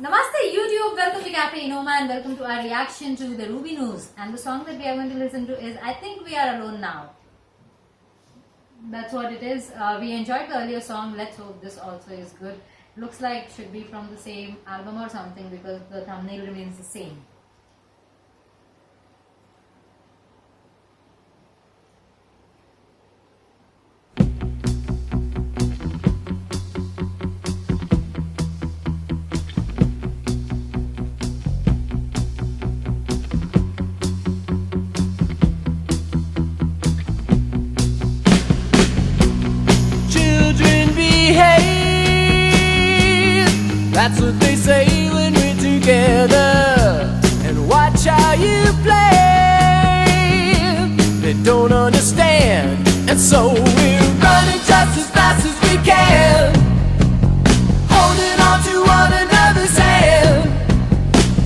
Namaste YouTube, welcome to Cafe Inoma and welcome to our reaction to the Ruby News. And the song that we are going to listen to is I Think We Are Alone Now. That's what it is. We enjoyed the earlier song. Let's hope this also is good. Looks like it should be from the same album or something because the thumbnail remains the same. That's what they say when we're together. And watch how you play. They don't understand, and so we're running just as fast as we can, holding on to one another's hand,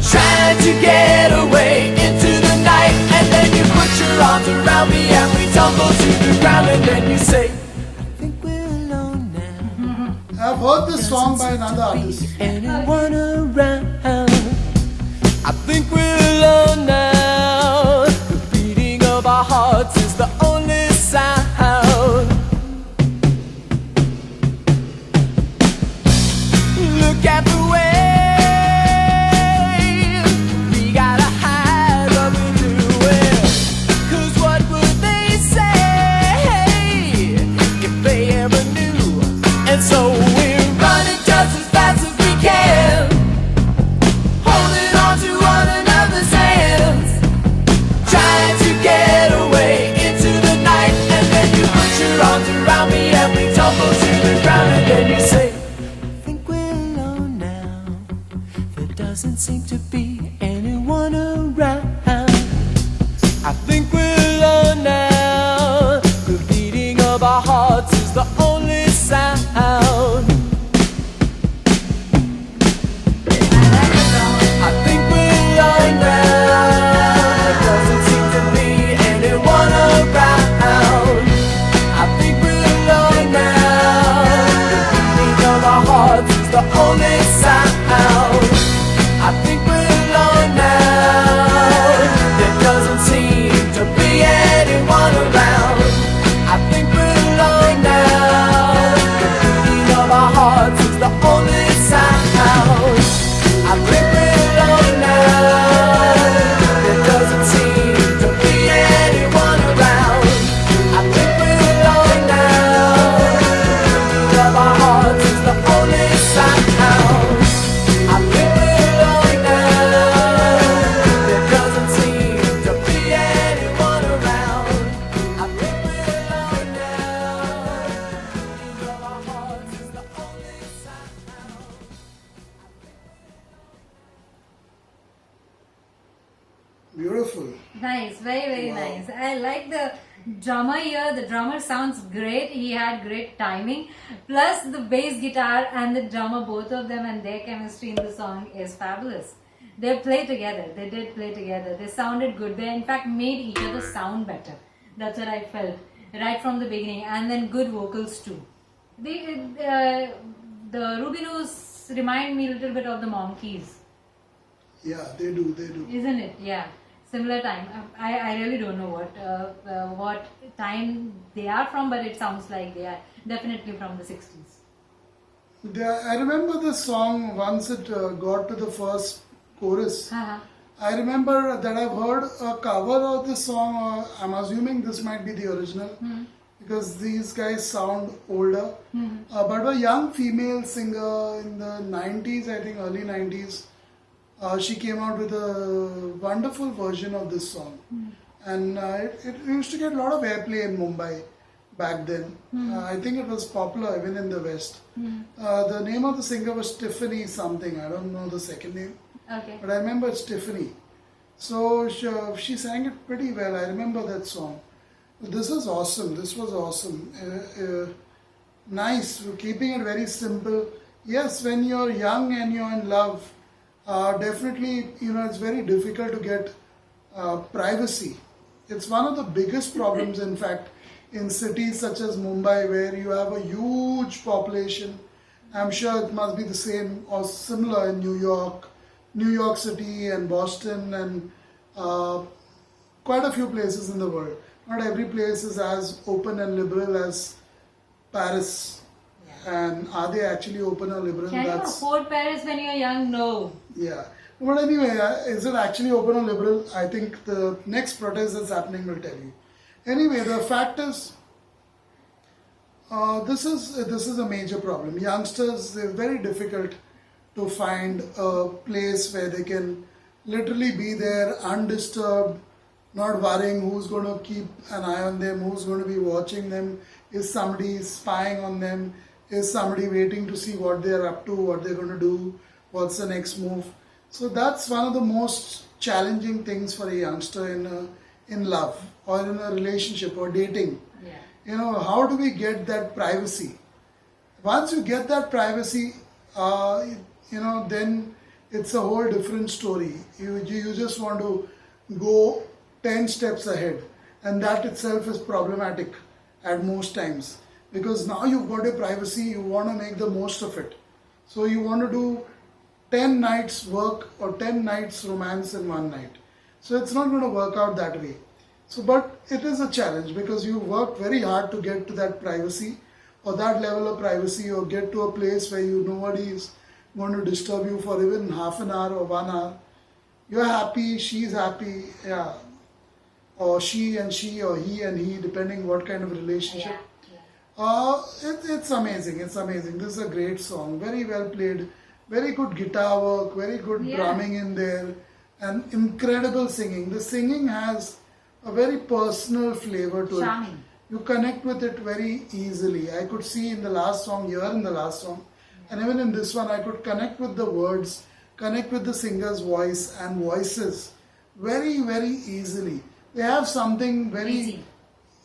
trying to get away into the night. And then you put your arms around me and we tumble to the ground. And then you say, I've heard this song by another artist. Anyone around? I think we're alone now. The beating of our hearts is the only sound. Look at the way we gotta hide what we're doing. 'Cause what would they say if they ever knew? And so we're running just as fast as we can, holding on to one another's hands, trying to get away into the night. And then you put your arms around me and we tumble to the ground. And then you say, I think we're alone now. There doesn't seem to be anyone around. I think we're alone now. The beating of our hearts is the only sound. I think we're alone now. There doesn't seem to be anyone around. I think we're alone now. The beating of our hearts is the only sound. I think we're alone now. There doesn't seem to be anyone around. I think we're alone now. The beating of our hearts is the only sound. I think we're alone now. There doesn't seem to be anyone around. I think we're alone now. The beating of our hearts is the only sound. I think we're alone now. There doesn't seem to be anyone around. I think we're alone now. The beating of our hearts is the only sound. Beautiful. Nice, very Wow. nice. I like the drummer here. The drummer sounds great. He had great timing. Plus the bass guitar and the drummer, both of them and their chemistry in the song is fabulous. They play together. They did play together. They sounded good. They in fact made each other sound better. That's what I felt right from the beginning. And then good vocals too. The Ruby News remind me a little bit of the Monkees. Yeah, they do. Isn't it? Yeah. Similar time. I really don't know what time they are from, but it sounds like they are definitely from the 60s. I remember the song once it got to the first chorus. Uh-huh. I remember that I've heard a cover of this song. I'm assuming this might be the original because these guys sound older. But a young female singer in the 90s, I think early 90s, she came out with a wonderful version of this song. And it used to get a lot of airplay in Mumbai back then. I think it was popular even in the West. The name of the singer was Tiffany something. I don't know the second name. Okay. But I remember it's Tiffany. So she sang it pretty well. I remember that song. This is awesome. This was awesome. Nice. We're keeping it very simple. Yes, when you're young and you're in love, definitely, it's very difficult to get privacy. It's one of the biggest problems, in fact, in cities such as Mumbai, where you have a huge population I'm sure it must be the same or similar in New York City and Boston and quite a few places in the world. Not every place is as open and liberal as Paris. And are they actually open or liberal? Can you afford Paris when you're young? No. Yeah. But anyway, is it actually open or liberal? I think the next protest that's happening will tell you. Anyway, the fact is, this is a major problem. Youngsters, they're very difficult to find a place where they can literally be there undisturbed, not worrying who's going to keep an eye on them, who's going to be watching them, is somebody spying on them, is somebody waiting to see what they're up to, what they're going to do, what's the next move. So that's one of the most challenging things for a youngster in love or in a relationship or dating. Yeah. You know, how do we get that privacy? Once you get that privacy, then it's a whole different story. You just want to go 10 steps ahead, and that itself is problematic at most times, because now you've got your privacy, you want to make the most of it. So you want to do 10 nights work or 10 nights romance in one night. So it's not going to work out that way. So, but it is a challenge because you work very hard to get to that privacy or that level of privacy, or get to a place where nobody is going to disturb you for even half an hour or 1 hour. You're happy, she's happy, yeah. Or she and she, or he and he, depending what kind of relationship. Yeah. It's amazing. It's amazing. This is a great song. Very well played. Very good guitar work. Very good drumming in there. And incredible singing. The singing has a very personal flavor to Charming. it. You connect with it very easily. I could see in the last song, and even in this one, I could connect with the words, connect with the singer's voice and voices very, very easily. They have something very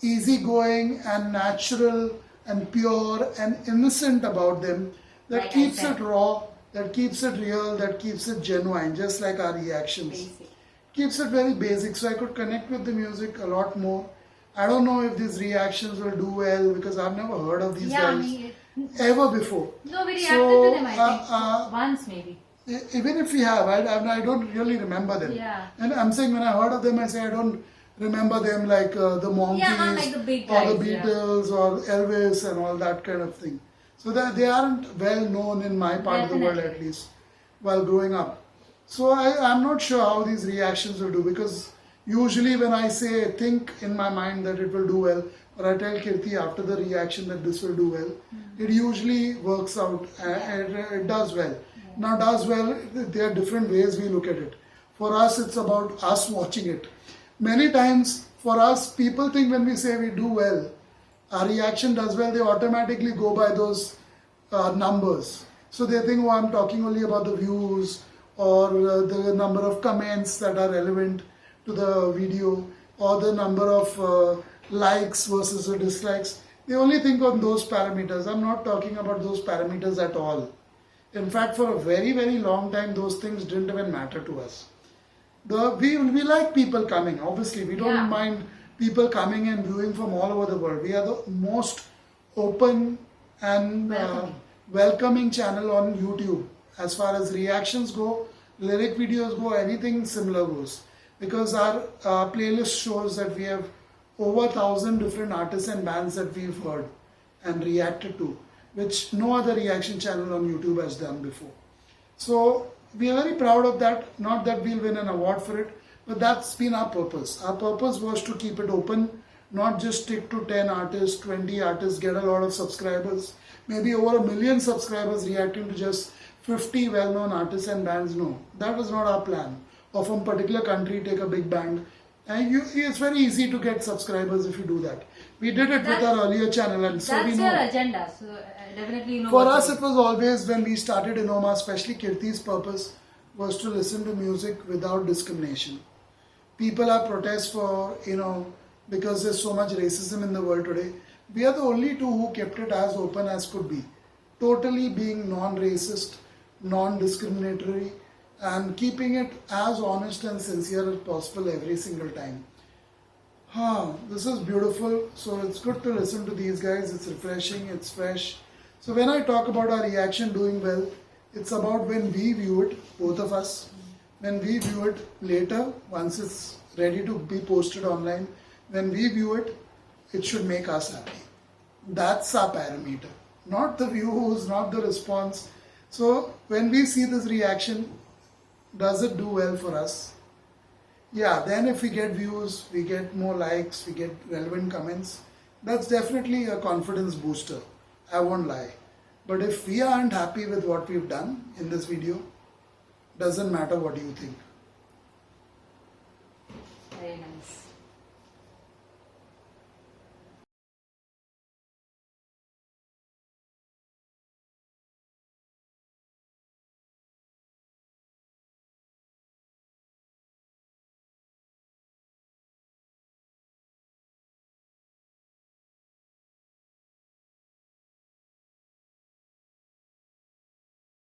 easygoing and natural and pure and innocent about them that Like keeps it raw, that keeps it real, that keeps it genuine, just like our reactions. Basic. Keeps it very basic, so I could connect with the music a lot more. I don't know if these reactions will do well because I've never heard of these guys ever before. No, we reacted to them, I think. Once maybe. Even if we have, I don't really remember them. Yeah. And I'm saying when I heard of them, I say I don't remember them like the Monkees, not like the big or the guys, yeah. Beatles or Elvis and all that kind of thing. So that they aren't well known in my part of the world, at least, while growing up. So I'm not sure how these reactions will do, because usually when I think in my mind that it will do well, or I tell Kirti after the reaction that this will do well, it usually works out and it does well. Now does well, there are different ways we look at it. For us, it's about us watching it. Many times for us, people think when we say we do well, our reaction does well, they automatically go by those numbers. So they think, oh, I'm talking only about the views or the number of comments that are relevant to the video, or the number of likes versus the dislikes. They only think on those parameters. I'm not talking about those parameters at all. In fact, for a very, very long time, those things didn't even matter to us. We like people coming. Obviously, we don't mind people coming and viewing from all over the world. We are the most open and welcoming channel on YouTube. As far as reactions go, lyric videos go, anything similar goes. Because our playlist shows that we have over 1,000 different artists and bands that we've heard and reacted to, which no other reaction channel on YouTube has done before. So we are very proud of that. Not that we'll win an award for it, but that's been our purpose. Our purpose was to keep it open, not just stick to 10 artists, 20 artists, get a lot of subscribers, maybe over 1 million subscribers reacting to just 50 well-known artists and bands. No, that was not our plan. Or from a particular country, take a big band. And it's very easy to get subscribers if you do that. We did it with our earlier channel, and so we know. That's your agenda, so definitely know. For us, it was always, when we started Inoma, especially Kirti's purpose was to listen to music without discrimination. People are protest for, because there's so much racism in the world today. We are the only two who kept it as open as could be. Totally being non-racist, non-discriminatory, and keeping it as honest and sincere as possible every single time. This is beautiful. So it's good to listen to these guys. It's refreshing, it's fresh. So when I talk about our reaction doing well, it's about when we view it, both of us, when we view it later, once it's ready to be posted online, when we view it, it should make us happy. That's our parameter, not the views, not the response. So when we see this reaction, does it do well for us? Yeah, then if we get views, we get more likes, we get relevant comments, that's definitely a confidence booster. I won't lie. But if we aren't happy with what we've done in this video, doesn't matter what you think. Very nice.